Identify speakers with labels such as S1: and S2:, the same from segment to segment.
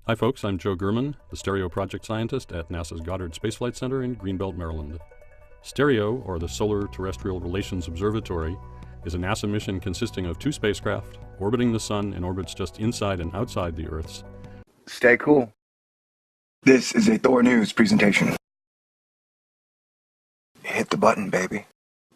S1: Hi folks, I'm Joe Gurman, the Stereo Project Scientist at NASA's Goddard Space Flight Center in Greenbelt, Maryland. Stereo, or the Solar Terrestrial Relations Observatory, is a NASA mission consisting of two spacecraft orbiting the Sun in orbits just inside and outside the Earth's.
S2: Stay cool. This is a THORnews presentation. Hit the button, baby.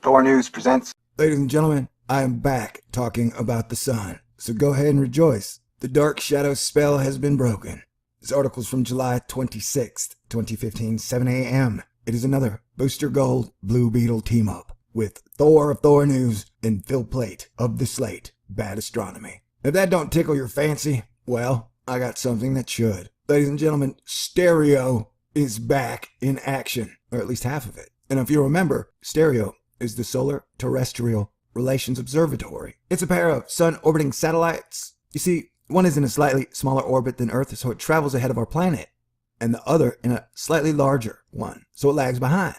S2: THORnews presents...
S3: Ladies and gentlemen, I am back talking about the Sun, so go ahead and rejoice. The dark shadow spell has been broken. This article is from July 26th, 2015, 7 a.m. It is another Booster Gold Blue Beetle team-up with Thor of THORnews and Plait of the Slate, Bad Astronomy. If that don't tickle your fancy, well, I got something that should. Ladies and gentlemen, Stereo is back in action, or at least half of it. And if you remember, Stereo is the Solar Terrestrial Relations Observatory. It's a pair of sun-orbiting satellites. You see, one is in a slightly smaller orbit than Earth, so it travels ahead of our planet, and the other in a slightly larger one, so it lags behind.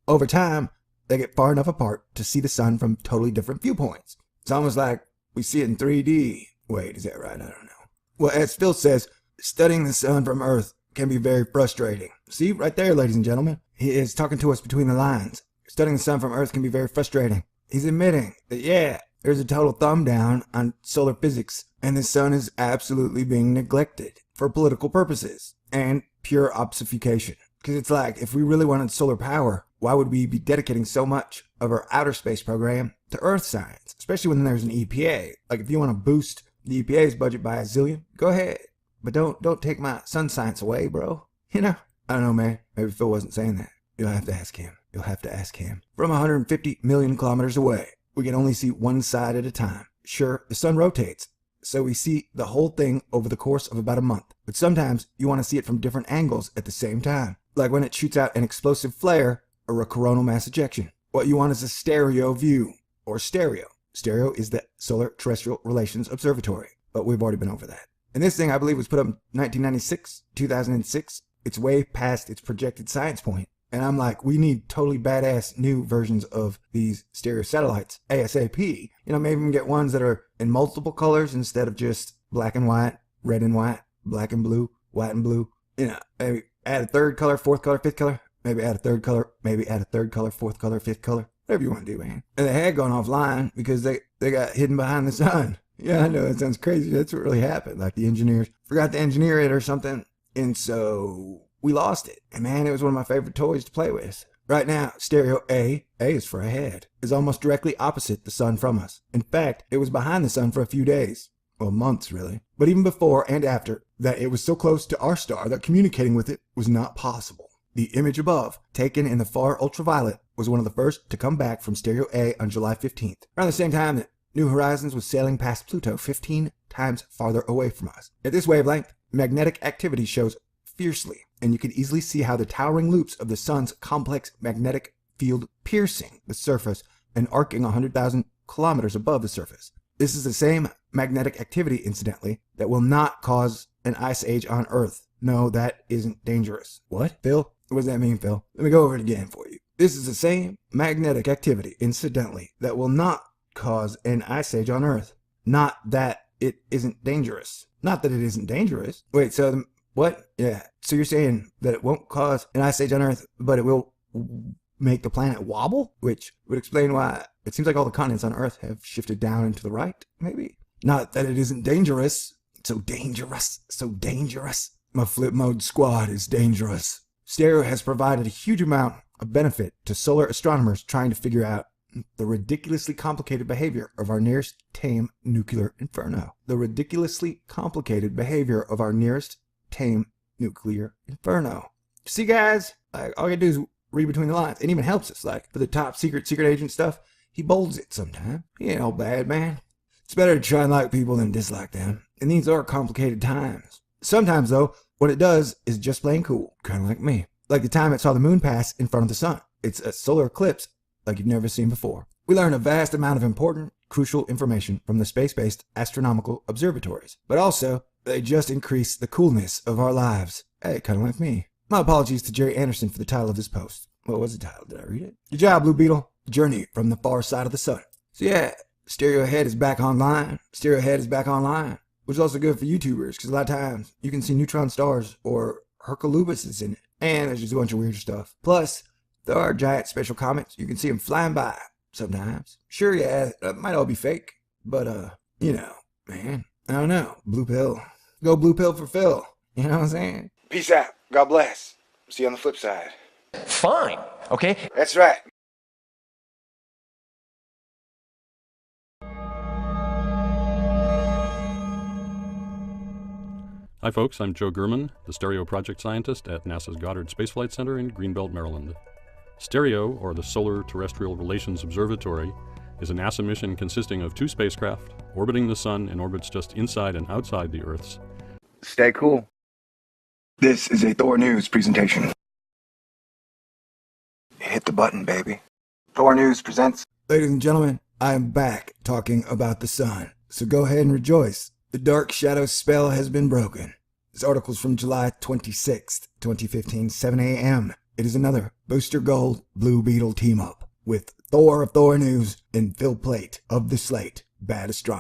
S3: Over time, they get far enough apart to see the Sun from totally different viewpoints. It's almost like we see it in 3D. Wait, is that right? I don't know. Well, as Phil says, studying the Sun from Earth can be very frustrating. See, right there, ladies and gentlemen, he is talking to us between the lines. Studying the Sun from Earth can be very frustrating. He's admitting that, yeah, there's a total thumb down on solar physics, and the Sun is absolutely being neglected for political purposes and pure obfuscation. Because it's like, if we really wanted solar power, why would we be dedicating so much of our outer space program to Earth science? Especially when there's an EPA. Like, if you want to boost the EPA's budget by a zillion, go ahead. But don't take my sun science away, bro. You know? I don't know, man. Maybe Phil wasn't saying that. You'll have to ask him. You'll have to ask him. From 150 million kilometers away, we can only see one side at a time. Sure, the Sun rotates, so we see the whole thing over the course of about a month. But sometimes you want to see it from different angles at the same time. Like when it shoots out an explosive flare or a coronal mass ejection. What you want is a stereo view, or stereo. Stereo is the Solar Terrestrial Relations Observatory, but we've already been over that. And this thing, I believe, was put up in 1996, 2006. It's way past its projected science point. And I'm like, we need totally badass new versions of these stereo satellites ASAP. You know, maybe we can get ones that are in multiple colors instead of just black and white, red and white, black and blue, white and blue. You know, maybe add a third color, fourth color, fifth color. Maybe add a third color, maybe add a third color, fourth color, fifth color. Whatever you want to do, man. And they had gone offline because they got hidden behind the Sun. Yeah, I know, that sounds crazy. That's what really happened. Like the engineers forgot to engineer it or something. And so we lost it. And man, it was one of my favorite toys to play with. Right now, Stereo A is for ahead, is almost directly opposite the Sun from us. In fact, it was behind the Sun for a few days. Well, months, really. But even before and after that, it was so close to our star that communicating with it was not possible. The image above, taken in the far ultraviolet, was one of the first to come back from Stereo A on July 15th, around the same time that New Horizons was sailing past Pluto 15 times farther away from us. At this wavelength, magnetic activity shows fiercely, and you can easily see how the towering loops of the Sun's complex magnetic field piercing the surface and arcing 100,000 kilometers above the surface. This is the same magnetic activity, incidentally, that will not cause an ice age on Earth. No, that isn't dangerous. What? Phil? What does that mean, Phil? Let me go over it again for you. This is the same magnetic activity, incidentally, that will not cause an ice age on Earth. Not that it isn't dangerous. Not that it isn't dangerous. Wait, so what? Yeah. So you're saying that it won't cause an ice age on Earth, but it will make the planet wobble? Which would explain why it seems like all the continents on Earth have shifted down and to the right, maybe? Not that it isn't dangerous. So dangerous. So dangerous. My flip mode squad is dangerous. Stereo has provided a huge amount of benefit to solar astronomers trying to figure out the ridiculously complicated behavior of our nearest tame nuclear inferno. The ridiculously complicated behavior of our nearest tame nuclear inferno. See, guys, like, all you do is read between the lines. It even helps us. Like, for the top secret agent stuff, he bolds it sometimes. He ain't all bad, man. It's better to try and like people than dislike them. And these are complicated times. Sometimes, though, what it does is just plain cool. Kind of like me. Like the time it saw the moon pass in front of the Sun. It's a solar eclipse like you've never seen before. We learn a vast amount of important, crucial information from the space-based astronomical observatories. But also, they just increase the coolness of our lives. Hey, kind of like me. My apologies to Jerry Anderson for the title of this post. What was the title? Did I read it? Good job, Blue Beetle. Journey from the far side of the Sun. So yeah, Stereo Head is back online. Stereo Head is back online. which is also good for YouTubers, because a lot of times you can see neutron stars or Herculubuses in it, and there's just a bunch of weird stuff. Plus, there are giant special comets. You can see them flying by sometimes. Sure, yeah, that might all be fake, but, you know, man, I don't know. Blue pill. Go blue pill for Phil. You know what I'm saying?
S2: Peace out. God bless. See you on the flip side.
S4: Fine, okay?
S2: That's right.
S1: Hi folks, I'm Joe Gurman, the Stereo Project Scientist at NASA's Goddard Space Flight Center in Greenbelt, Maryland. Stereo, or the Solar Terrestrial Relations Observatory, is a NASA mission consisting of 2 spacecraft orbiting the Sun in orbits just inside and outside the Earth's.
S2: Stay cool. This is a THORnews presentation. Hit the button, baby. THORnews presents.
S3: Ladies and gentlemen, I am back talking about the sun, so go ahead and rejoice. The dark shadow spell has been broken. This article is from July 26th, 2015, 7 a.m. It is another Booster Gold Blue Beetle team-up with Thor of THORnews and Plait of the Slate, Bad Astronomer.